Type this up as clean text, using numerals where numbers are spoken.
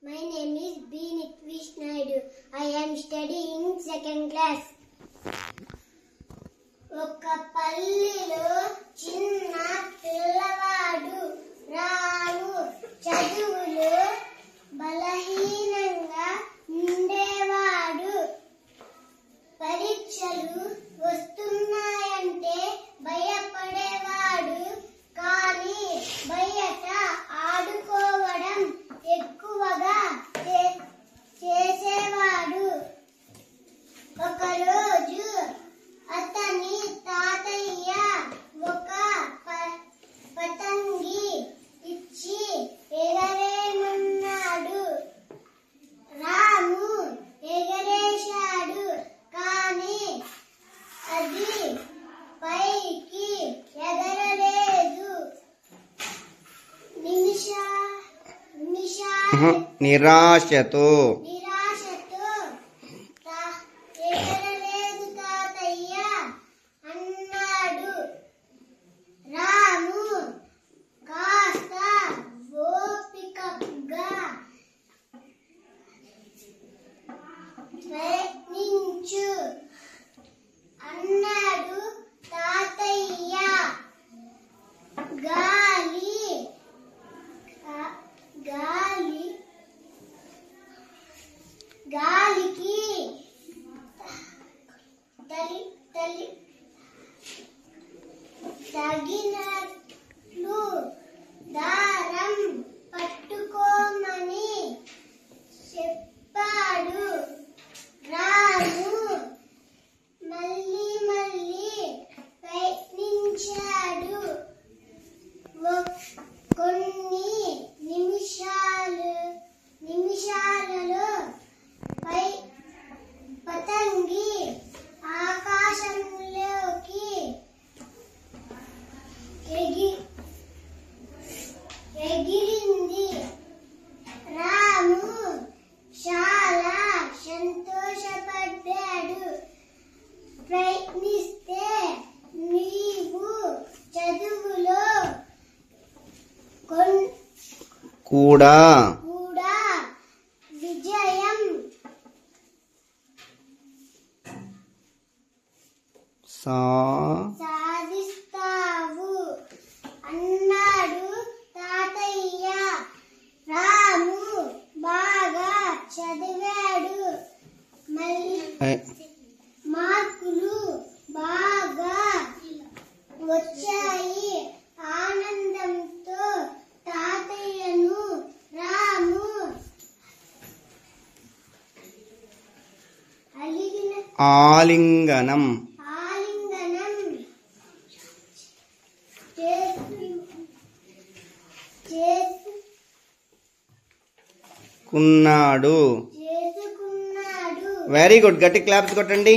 My name is B. Nitvish Naidu. I am studying second class. ఒక పల్లిలో చిన్న పిల్లవాడు రాను చదువులు బలహీనంగా ఉండేవాడు. పరీక్షలు వస్తున్నాయంటే భయపడేవాడు. కానీ బయట ఆడుకోవడం ఎక్కువగా చేసేవాడు. ఒకరోజు అతని తాతయ్య ఒక పతంగి ఇచ్చి ఎగరేయమన్నాడు. రాము ఎగరేశాడు. కానీ అది పైకి ఎగరలేదు. నిరాశతో ఎగరలేదు తాతయ్య అన్నాడు. రాము కాస్త ఓపికగా ప్రయత్నించు అన్నాడు తాతయ్య. గాలికి తగినట్లు దారం పట్టుకోమని చెప్పాడు. రాము మళ్ళీ ప్రయత్నించాడు. కొన్ని నిమిషాలలో పతంగి ఆకాశంలోకి ఎగిరింది. రాము చాలా సంతోషపడ్డాడు. ప్రయత్నిస్తే నీవు చదువులో కూడా విజయం సాధిస్తావు అన్నాడు తాతయ్య. రాము బాగా చదివాడు. మార్కులు బాగా వచ్చాయి. ఆనందంతో తాతయ్యను రాము ఆలింగనం చేసుకున్నాడు. Very good. గట్టి క్లాప్స్ కొట్టండి.